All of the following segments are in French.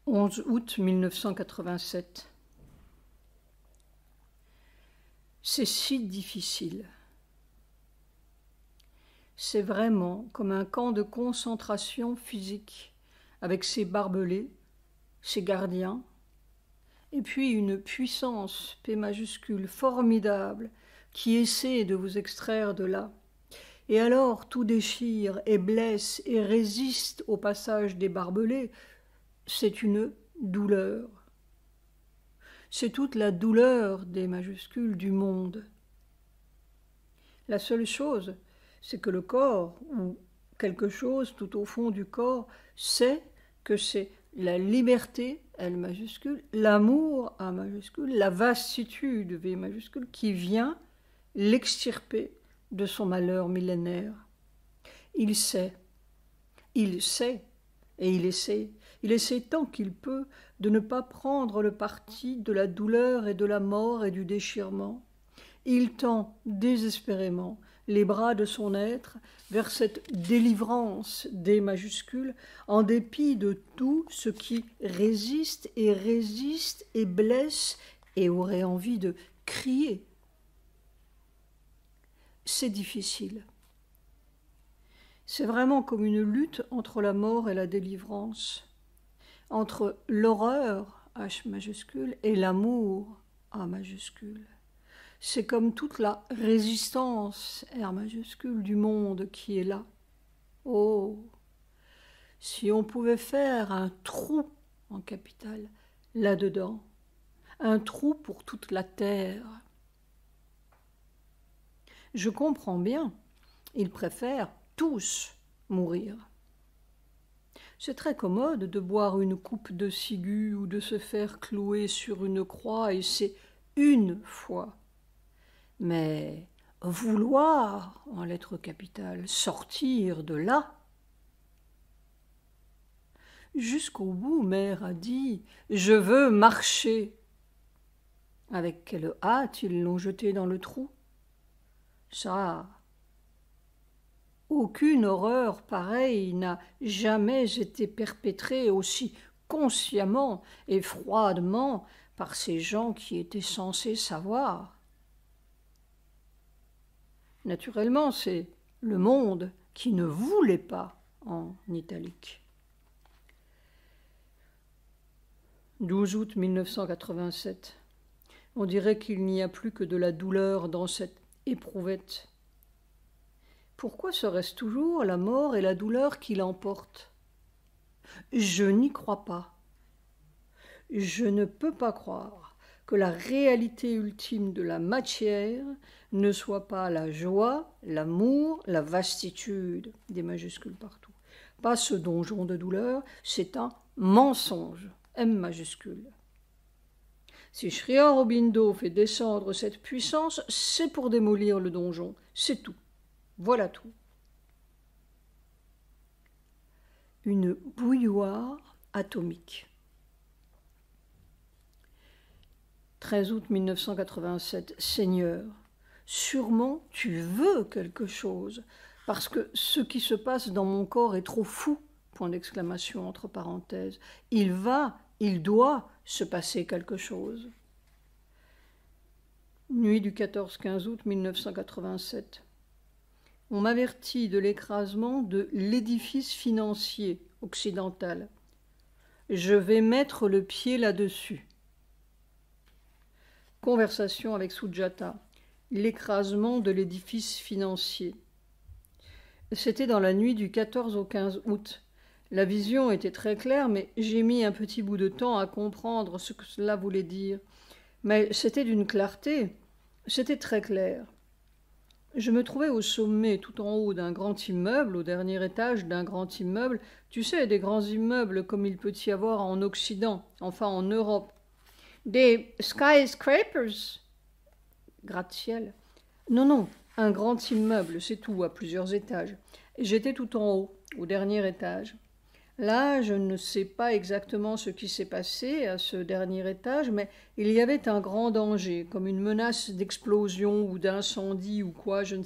11 août 1987. C'est si difficile. C'est vraiment comme un camp de concentration physique, avec ses barbelés, ses gardiens, et puis une puissance, P majuscule, formidable, qui essaie de vous extraire de là. Et alors tout déchire et blesse et résiste au passage des barbelés. C'est une douleur. C'est toute la douleur des majuscules du monde. La seule chose, c'est que le corps, ou quelque chose tout au fond du corps, sait que c'est la liberté, L majuscule, l'amour, A majuscule, la vastitude, V majuscule, qui vient l'extirper de son malheur millénaire. Il sait, et il essaie tant qu'il peut de ne pas prendre le parti de la douleur et de la mort et du déchirement. Il tend désespérément les bras de son être vers cette délivrance des majuscules, en dépit de tout ce qui résiste et blesse et aurait envie de crier. C'est difficile. C'est vraiment comme une lutte entre la mort et la délivrance, entre l'horreur, H majuscule, et l'amour, A majuscule. C'est comme toute la résistance, R majuscule, du monde qui est là. Oh, si on pouvait faire un trou, en capitale, là-dedans, un trou pour toute la terre. Je comprends bien, ils préfèrent tous mourir. C'est très commode de boire une coupe de ciguë ou de se faire clouer sur une croix, et c'est une fois. Mais vouloir, en lettres capitales, sortir de là. Jusqu'au bout, mère a dit « Je veux marcher ». Avec quelle hâte ils l'ont jeté dans le trou. Ça, aucune horreur pareille n'a jamais été perpétrée aussi consciemment et froidement par ces gens qui étaient censés savoir. Naturellement, c'est le monde qui ne voulait pas, en italique. 12 août 1987. On dirait qu'il n'y a plus que de la douleur dans cette éprouvette. Pourquoi serait-ce toujours la mort et la douleur qui l'emportent? Je n'y crois pas. Je ne peux pas croire que la réalité ultime de la matière ne soit pas la joie, l'amour, la vastitude, des majuscules partout. Pas ce donjon de douleur, c'est un mensonge, M majuscule. Si Sri Aurobindo fait descendre cette puissance, c'est pour démolir le donjon, c'est tout. Voilà tout. Une bouilloire atomique. 13 août 1987. Seigneur, sûrement tu veux quelque chose, parce que ce qui se passe dans mon corps est trop fou, point d'exclamation entre parenthèses. Il doit se passer quelque chose. Nuit du 14-15 août 1987. On m'avertit de l'écrasement de l'édifice financier occidental. Je vais mettre le pied là-dessus. Conversation avec Sujata. L'écrasement de l'édifice financier. C'était dans la nuit du 14 au 15 août. La vision était très claire, mais j'ai mis un petit bout de temps à comprendre ce que cela voulait dire. Mais c'était d'une clarté, c'était très clair. Je me trouvais au sommet, tout en haut d'un grand immeuble, au dernier étage d'un grand immeuble. Tu sais, des grands immeubles comme il peut y avoir en Occident, enfin en Europe. Des skyscrapers, gratte-ciel. Non, un grand immeuble, c'est tout, à plusieurs étages. J'étais tout en haut, au dernier étage. Là, je ne sais pas exactement ce qui s'est passé à ce dernier étage, mais il y avait un grand danger, comme une menace d'explosion ou d'incendie ou quoi, je ne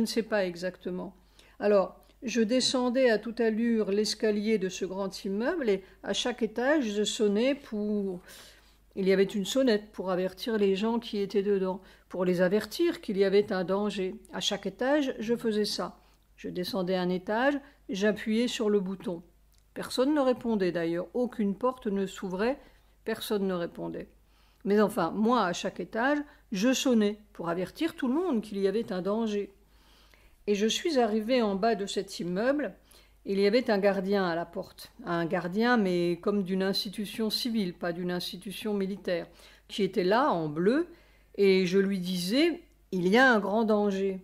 sais pas exactement. Alors, Je descendais à toute allure l'escalier de ce grand immeuble et à chaque étage, je sonnais pour... Il y avait une sonnette pour avertir les gens qui étaient dedans, pour les avertir qu'il y avait un danger. À chaque étage, je faisais ça. Je descendais un étage, j'appuyais sur le bouton. Personne ne répondait d'ailleurs, aucune porte ne s'ouvrait, personne ne répondait. Mais enfin, moi, à chaque étage, je sonnais pour avertir tout le monde qu'il y avait un danger. Et je suis arrivée en bas de cet immeuble. Il y avait un gardien à la porte. Un gardien, mais comme d'une institution civile, pas d'une institution militaire, qui était là, en bleu, et je lui disais « Il y a un grand danger ».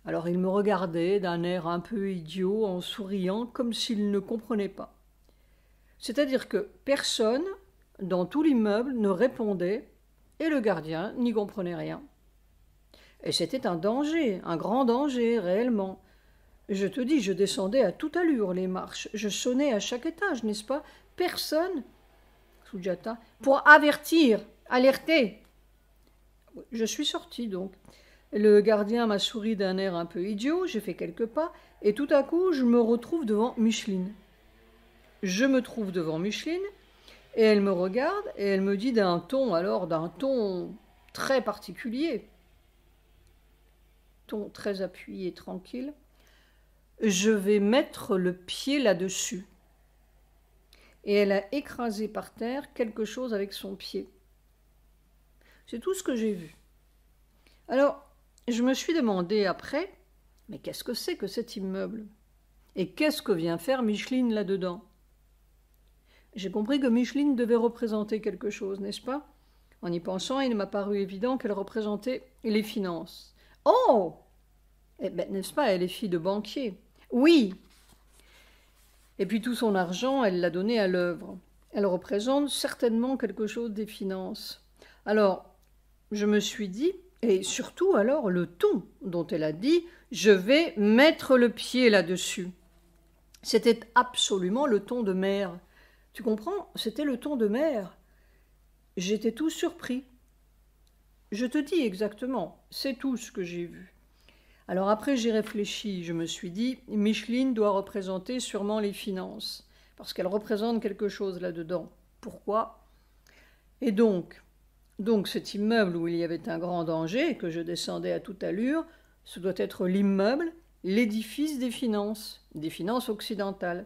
Alors il me regardait d'un air un peu idiot, en souriant, comme s'il ne comprenait pas. C'est-à-dire que personne, dans tout l'immeuble, ne répondait, et le gardien n'y comprenait rien. Et c'était un danger, un grand danger, réellement. Je te dis, je descendais à toute allure les marches. Je sonnais à chaque étage, n'est-ce pas? Personne, Sujata, pour avertir, alerter. Je suis sortie donc. Le gardien m'a souri d'un air un peu idiot, j'ai fait quelques pas, et tout à coup, je me retrouve devant Micheline. Je me trouve devant Micheline, et elle me regarde, et elle me dit d'un ton très particulier, ton très appuyé et tranquille, « Je vais mettre le pied là-dessus. » Et elle a écrasé par terre quelque chose avec son pied. C'est tout ce que j'ai vu. Alors, je me suis demandé après, mais qu'est-ce que c'est que cet immeuble? Et qu'est-ce que vient faire Micheline là-dedans? J'ai compris que Micheline devait représenter quelque chose, n'est-ce pas? En y pensant, il m'a paru évident qu'elle représentait les finances. Oh! Eh bien, n'est-ce pas, elle est fille de banquier. Oui. Et puis tout son argent, elle l'a donné à l'œuvre. Elle représente certainement quelque chose des finances. Alors, je me suis dit, et surtout alors le ton dont elle a dit « je vais mettre le pied là-dessus ». C'était absolument le ton de mère. Tu comprends? C'était le ton de mère. J'étais tout surpris. Je te dis exactement, c'est tout ce que j'ai vu. Alors après j'ai réfléchi, je me suis dit, Micheline doit représenter sûrement les finances, parce qu'elle représente quelque chose là-dedans. Pourquoi? Et donc cet immeuble où il y avait un grand danger, que je descendais à toute allure, ce doit être l'immeuble, l'édifice des finances occidentales.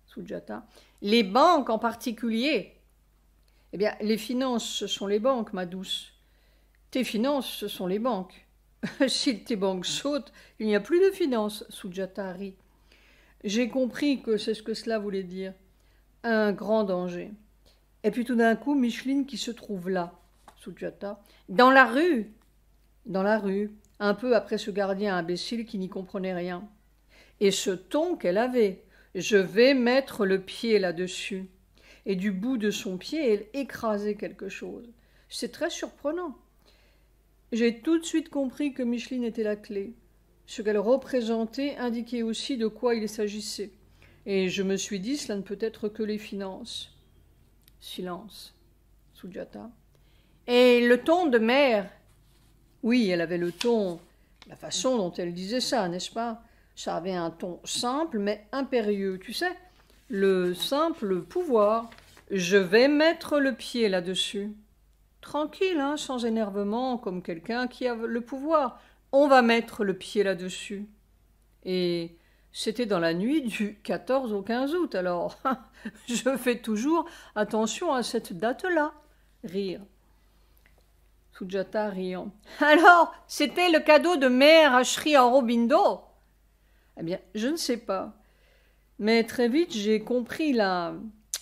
Sujata. Les banques en particulier. Eh bien, les finances, ce sont les banques, ma douce. Tes finances, ce sont les banques. Si tes banques sautent, il n'y a plus de finances, Sujata rit. J'ai compris que c'est ce que cela voulait dire. Un grand danger. Et puis tout d'un coup, Micheline qui se trouve là, Sujata, dans la rue, un peu après ce gardien imbécile qui n'y comprenait rien. Et ce ton qu'elle avait, je vais mettre le pied là-dessus. Et du bout de son pied, elle écrasait quelque chose. C'est très surprenant. J'ai tout de suite compris que Micheline était la clé. Ce qu'elle représentait indiquait aussi de quoi il s'agissait. Et je me suis dit, cela ne peut être que les finances. Silence. Sujata. Et le ton de mère? Oui, elle avait le ton, la façon dont elle disait ça, n'est-ce pas? Ça avait un ton simple mais impérieux, tu sais, le simple pouvoir. Je vais mettre le pied là-dessus. Tranquille, hein, sans énervement, comme quelqu'un qui a le pouvoir. On va mettre le pied là-dessus. Et c'était dans la nuit du 14 au 15 août, alors je fais toujours attention à cette date-là. Rire. Sujata riant. Alors, c'était le cadeau de mère à Sri Aurobindo? Eh bien, je ne sais pas. Mais très vite, j'ai compris là,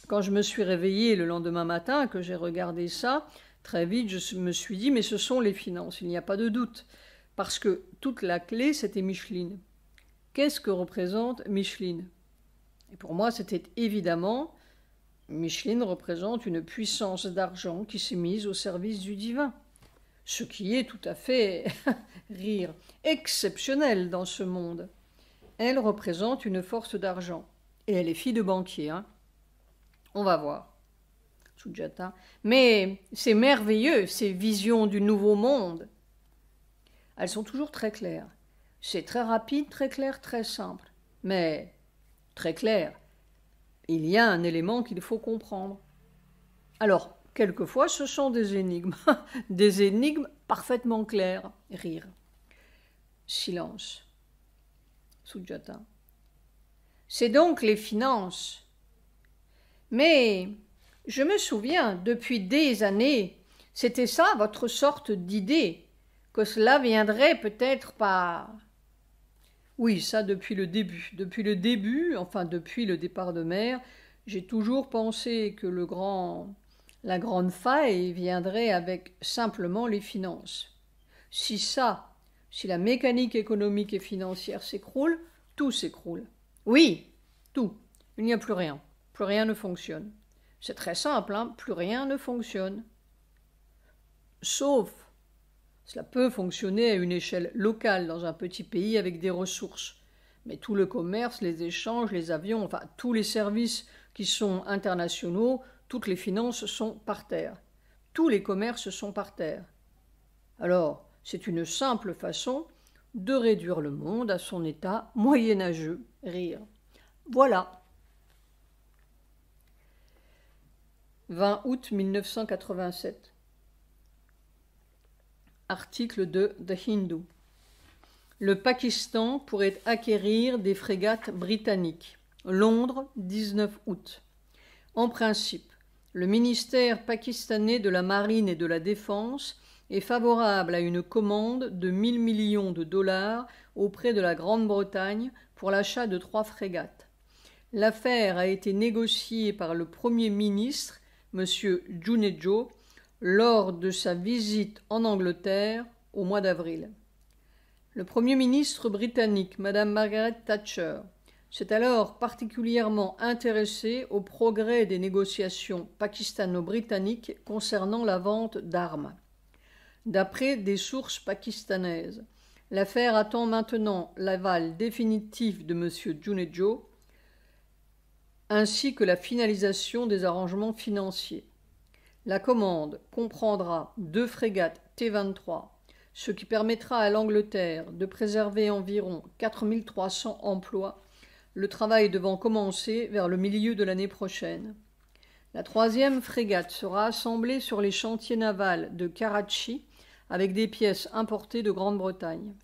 quand je me suis réveillée le lendemain matin, que j'ai regardé ça, très vite, je me suis dit, mais ce sont les finances, il n'y a pas de doute. Parce que toute la clé, c'était Micheline. Qu'est-ce que représente Micheline? Et pour moi, c'était évidemment, Micheline représente une puissance d'argent qui s'est mise au service du divin. Ce qui est tout à fait, rire, exceptionnel dans ce monde. Elle représente une force d'argent. Et elle est fille de banquier, hein. On va voir. Sujata. Mais c'est merveilleux, ces visions du nouveau monde. Elles sont toujours très claires. C'est très rapide, très clair, très simple. Mais très clair, il y a un élément qu'il faut comprendre. Alors, quelquefois, ce sont des énigmes. Des énigmes parfaitement claires. Rire. Silence. Sujata. C'est donc les finances. Mais je me souviens, depuis des années, c'était ça votre sorte d'idée, que cela viendrait peut-être par... Oui, ça depuis le début. Depuis le début, enfin depuis le départ de mer, j'ai toujours pensé que la grande faille viendrait avec simplement les finances. Si la mécanique économique et financière s'écroule, tout s'écroule. Oui, tout. Il n'y a plus rien. Plus rien ne fonctionne. C'est très simple, hein, plus rien ne fonctionne. Sauf, cela peut fonctionner à une échelle locale dans un petit pays avec des ressources. Mais tout le commerce, les échanges, les avions, enfin tous les services qui sont internationaux, toutes les finances sont par terre. Tous les commerces sont par terre. Alors, c'est une simple façon de réduire le monde à son état moyenâgeux. Rire. Voilà. 20 août 1987. Article de The Hindu. Le Pakistan pourrait acquérir des frégates britanniques. Londres, 19 août. En principe, le ministère pakistanais de la Marine et de la Défense est favorable à une commande de 1 000 millions de dollars auprès de la Grande-Bretagne pour l'achat de 3 frégates. L'affaire a été négociée par le Premier ministre, M. Junejo, lors de sa visite en Angleterre au mois d'avril. Le Premier ministre britannique, Mme Margaret Thatcher, s'est alors particulièrement intéressé au progrès des négociations pakistano-britanniques concernant la vente d'armes. D'après des sources pakistanaises, l'affaire attend maintenant l'aval définitif de M. Junejo, ainsi que la finalisation des arrangements financiers. La commande comprendra 2 frégates T-23, ce qui permettra à l'Angleterre de préserver environ 4 300 emplois, le travail devant commencer vers le milieu de l'année prochaine. La 3e frégate sera assemblée sur les chantiers navals de Karachi avec des pièces importées de Grande-Bretagne.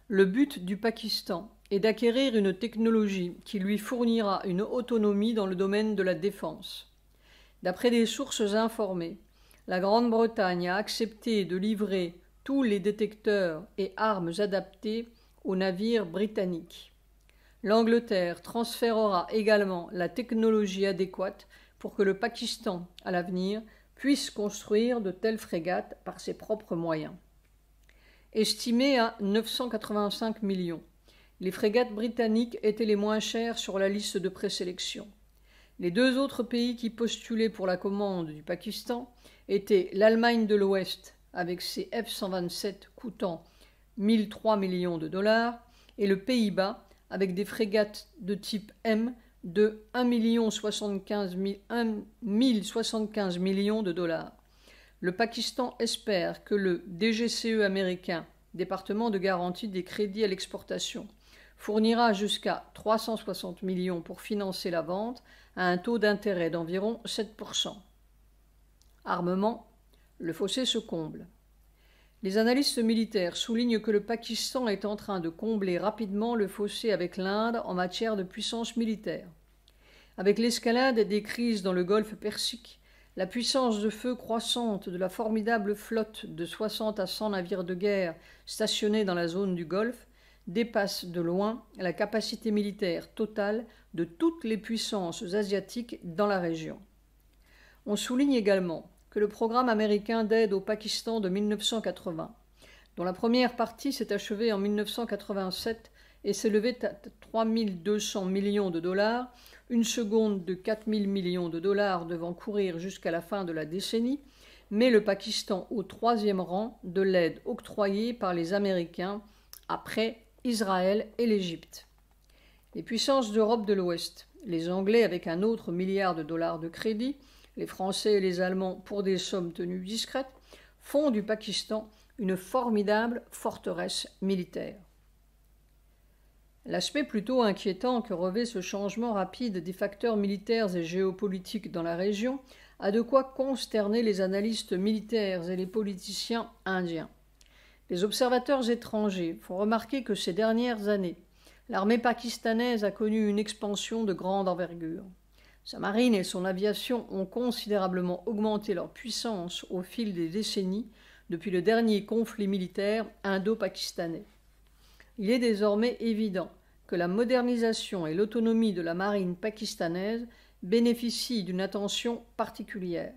Le but du Pakistan est d'acquérir une technologie qui lui fournira une autonomie dans le domaine de la défense. D'après des sources informées, la Grande-Bretagne a accepté de livrer tous les détecteurs et armes adaptés aux navires britanniques. L'Angleterre transférera également la technologie adéquate pour que le Pakistan, à l'avenir, puisse construire de telles frégates par ses propres moyens. Estimées à 985 millions, les frégates britanniques étaient les moins chères sur la liste de présélection. Les 2 autres pays qui postulaient pour la commande du Pakistan étaient l'Allemagne de l'Ouest, avec ses F-127 coûtant 1 003 millions de dollars, et le Pays-Bas, avec des frégates de type M de 1 075 millions de dollars. Le Pakistan espère que le DGCE américain, département de garantie des crédits à l'exportation, fournira jusqu'à 360 millions pour financer la vente à un taux d'intérêt d'environ 7%. Armement, le fossé se comble. Les analystes militaires soulignent que le Pakistan est en train de combler rapidement le fossé avec l'Inde en matière de puissance militaire. Avec l'escalade des crises dans le golfe Persique, la puissance de feu croissante de la formidable flotte de 60 à 100 navires de guerre stationnés dans la zone du Golfe dépasse de loin la capacité militaire totale de toutes les puissances asiatiques dans la région. On souligne également que le programme américain d'aide au Pakistan de 1980, dont la première partie s'est achevée en 1987 et s'élevait à 3 200 millions de dollars, une seconde de 4 000 millions de dollars devant courir jusqu'à la fin de la décennie, met le Pakistan au 3e rang de l'aide octroyée par les Américains après Israël et l'Égypte. Les puissances d'Europe de l'Ouest, les Anglais avec un autre milliard de dollars de crédit, les Français et les Allemands pour des sommes tenues discrètes, font du Pakistan une formidable forteresse militaire. L'aspect plutôt inquiétant que revêt ce changement rapide des facteurs militaires et géopolitiques dans la région a de quoi consterner les analystes militaires et les politiciens indiens. Les observateurs étrangers font remarquer que ces dernières années, l'armée pakistanaise a connu une expansion de grande envergure. Sa marine et son aviation ont considérablement augmenté leur puissance au fil des décennies depuis le dernier conflit militaire indo-pakistanais. Il est désormais évident que la modernisation et l'autonomie de la marine pakistanaise bénéficient d'une attention particulière.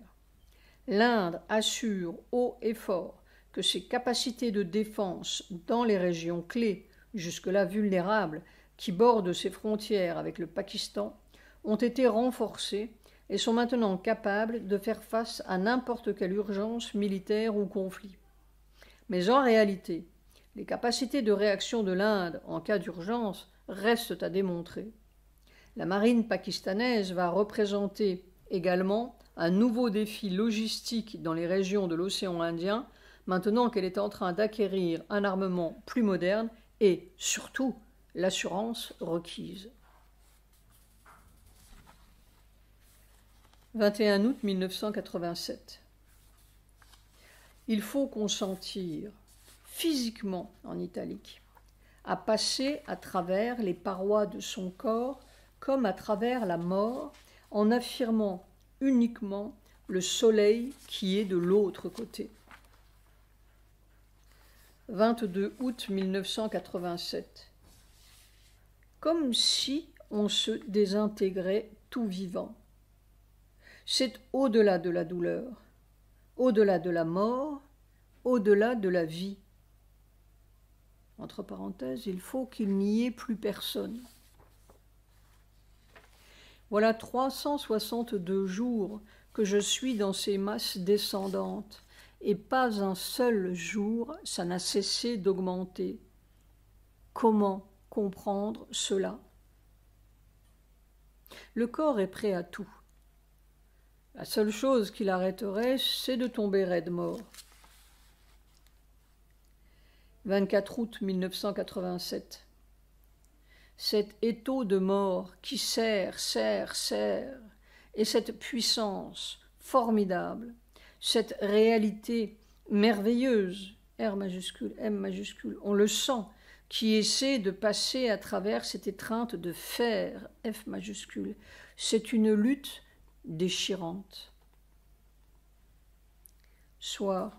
L'Inde assure haut et fort que ses capacités de défense dans les régions clés, jusque-là vulnérables, qui bordent ses frontières avec le Pakistan, ont été renforcées et sont maintenant capables de faire face à n'importe quelle urgence militaire ou conflit. Mais en réalité, les capacités de réaction de l'Inde en cas d'urgence restent à démontrer. La marine pakistanaise va représenter également un nouveau défi logistique dans les régions de l'océan Indien, maintenant qu'elle est en train d'acquérir un armement plus moderne et, surtout, l'assurance requise. 21 août 1987. Il faut consentir physiquement, en italique, à passer à travers les parois de son corps comme à travers la mort, en affirmant uniquement le soleil qui est de l'autre côté. 22 août 1987. Comme si on se désintégrait tout vivant. C'est au-delà de la douleur, au-delà de la mort, au-delà de la vie. Entre parenthèses, il faut qu'il n'y ait plus personne. Voilà 362 jours que je suis dans ces masses descendantes, et pas un seul jour ça n'a cessé d'augmenter. Comment comprendre cela? Le corps est prêt à tout. La seule chose qui l'arrêterait, c'est de tomber raide mort. 24 août 1987. Cet étau de mort qui serre, et cette puissance formidable, cette réalité merveilleuse, R majuscule, M majuscule, on le sent, qui essaie de passer à travers cette étreinte de fer, F majuscule. C'est une lutte déchirante. Soit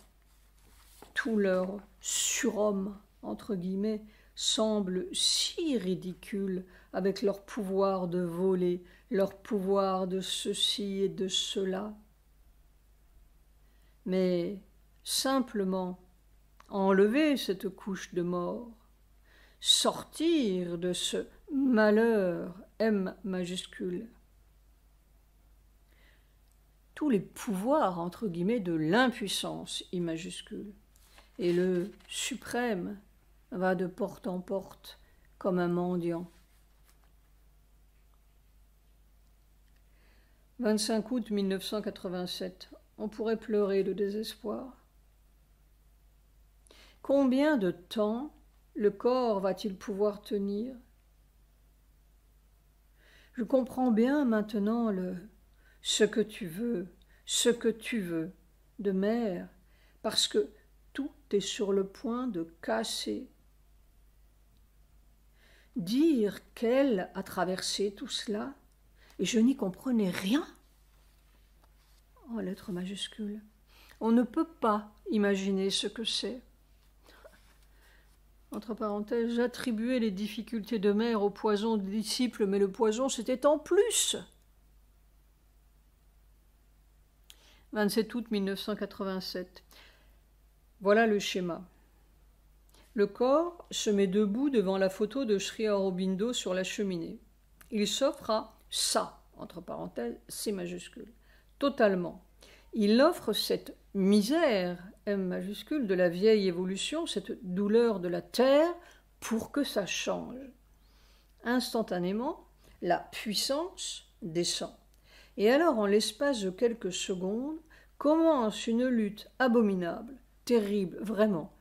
tout leur surhomme, entre guillemets, semble si ridicule avec leur pouvoir de voler, leur pouvoir de ceci et de cela. Mais simplement enlever cette couche de mort, sortir de ce malheur, M majuscule. Tous les pouvoirs, entre guillemets, de l'impuissance, I majuscule. Et le suprême va de porte en porte comme un mendiant. 25 août 1987. On pourrait pleurer de désespoir. Combien de temps le corps va-t-il pouvoir tenir? Je comprends bien maintenant ce que tu veux de mère, parce que tout est sur le point de casser. Dire qu'elle a traversé tout cela, et je n'y comprenais rien. En lettres majuscules. On ne peut pas imaginer ce que c'est. Entre parenthèses, j'attribuais les difficultés de mère au poison des disciples, mais le poison c'était en plus. 27 août 1987. Voilà le schéma. Le corps se met debout devant la photo de Sri Aurobindo sur la cheminée. Il s'offre à ça, entre parenthèses, C majuscule, totalement. Il offre cette misère, M majuscule, de la vieille évolution, cette douleur de la terre, pour que ça change. Instantanément, la puissance descend. Et alors, en l'espace de quelques secondes, commence une lutte abominable, terrible, vraiment.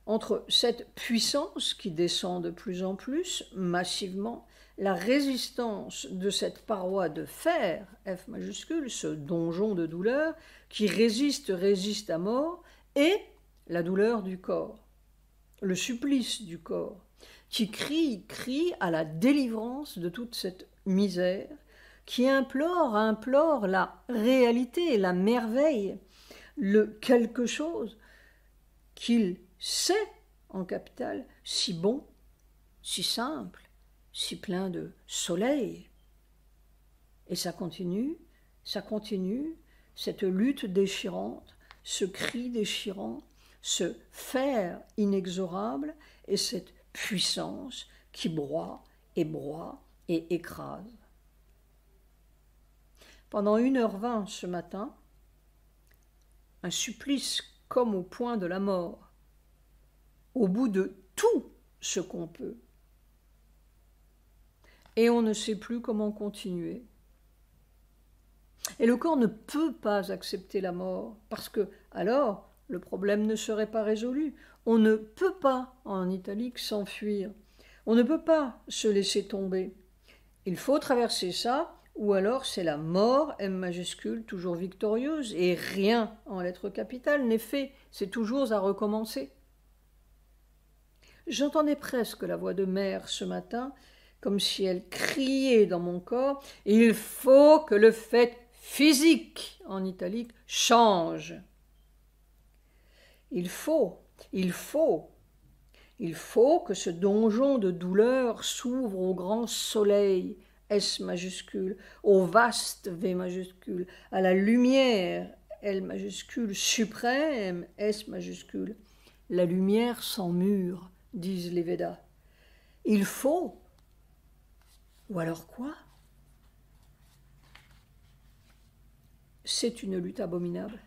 entre cette puissance qui descend de plus en plus, massivement, la résistance de cette paroi de fer, F majuscule, ce donjon de douleur, qui résiste à mort, et la douleur du corps, le supplice du corps, qui crie à la délivrance de toute cette misère, qui implore la réalité, la merveille, le quelque chose qu'il sait en capital si bon, si simple, si plein de soleil. Et ça continue, cette lutte déchirante, ce cri déchirant, ce fer inexorable et cette puissance qui broie et écrase. Pendant 1h20 ce matin, un supplice comme au point de la mort, au bout de tout ce qu'on peut. Et on ne sait plus comment continuer. Et le corps ne peut pas accepter la mort, parce que, alors, le problème ne serait pas résolu. On ne peut pas, en italique, s'enfuir. On ne peut pas se laisser tomber. Il faut traverser ça, ou alors c'est la mort, M majuscule, toujours victorieuse, et rien en lettres capitales n'est fait, c'est toujours à recommencer. J'entendais presque la voix de mère ce matin, comme si elle criait dans mon corps, « Il faut que le fait physique, en italique, change. Il faut que ce donjon de douleur s'ouvre au grand soleil, S majuscule, au vaste V majuscule, à la lumière, L majuscule, suprême, S majuscule. La lumière sans mur, disent les Védas. Il faut. Ou alors quoi? C'est une lutte abominable.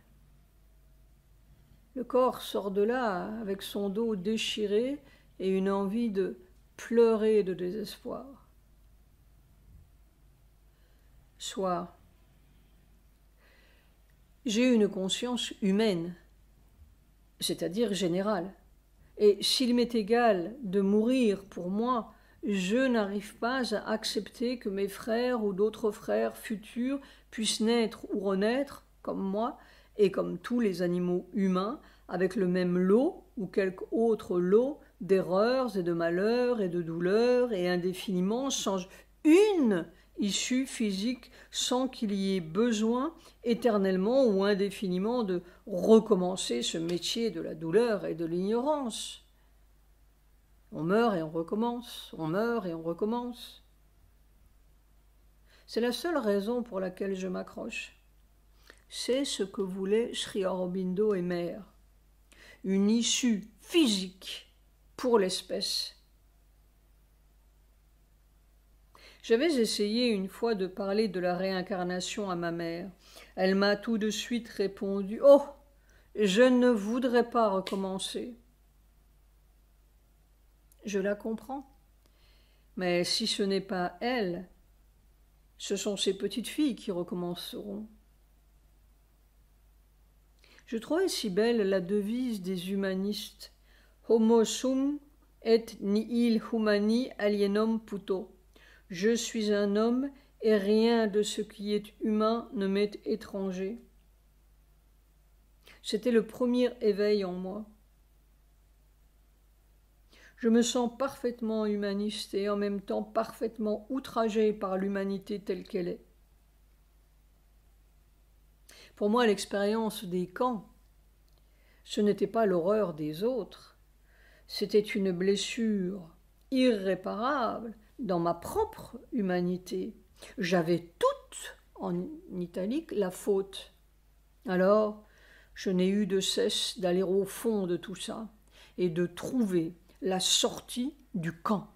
Le corps sort de là avec son dos déchiré et une envie de pleurer de désespoir. Soit j'ai une conscience humaine, c'est-à-dire générale, et s'il m'est égal de mourir pour moi, je n'arrive pas à accepter que mes frères ou d'autres frères futurs puissent naître ou renaître comme moi et comme tous les animaux humains, avec le même lot ou quelque autre lot d'erreurs et de malheurs et de douleurs et indéfiniment sans une issue physique, sans qu'il y ait besoin éternellement ou indéfiniment de recommencer ce métier de la douleur et de l'ignorance. On meurt et on recommence, on meurt et on recommence. C'est la seule raison pour laquelle je m'accroche. C'est ce que voulaient Sri Aurobindo et Mère. Une issue physique pour l'espèce. J'avais essayé une fois de parler de la réincarnation à ma mère. Elle m'a tout de suite répondu « Oh, je ne voudrais pas recommencer. » Je la comprends. Mais si ce n'est pas elle, ce sont ses petites filles qui recommenceront. Je trouvais si belle la devise des humanistes « Homo sum et nihil humani alienum puto ». Je suis un homme et rien de ce qui est humain ne m'est étranger. C'était le premier éveil en moi. Je me sens parfaitement humaniste et en même temps parfaitement outragé par l'humanité telle qu'elle est. Pour moi, l'expérience des camps, ce n'était pas l'horreur des autres, c'était une blessure irréparable dans ma propre humanité. J'avais toute, en italique, la faute. Alors, je n'ai eu de cesse d'aller au fond de tout ça et de trouver la sortie du camp.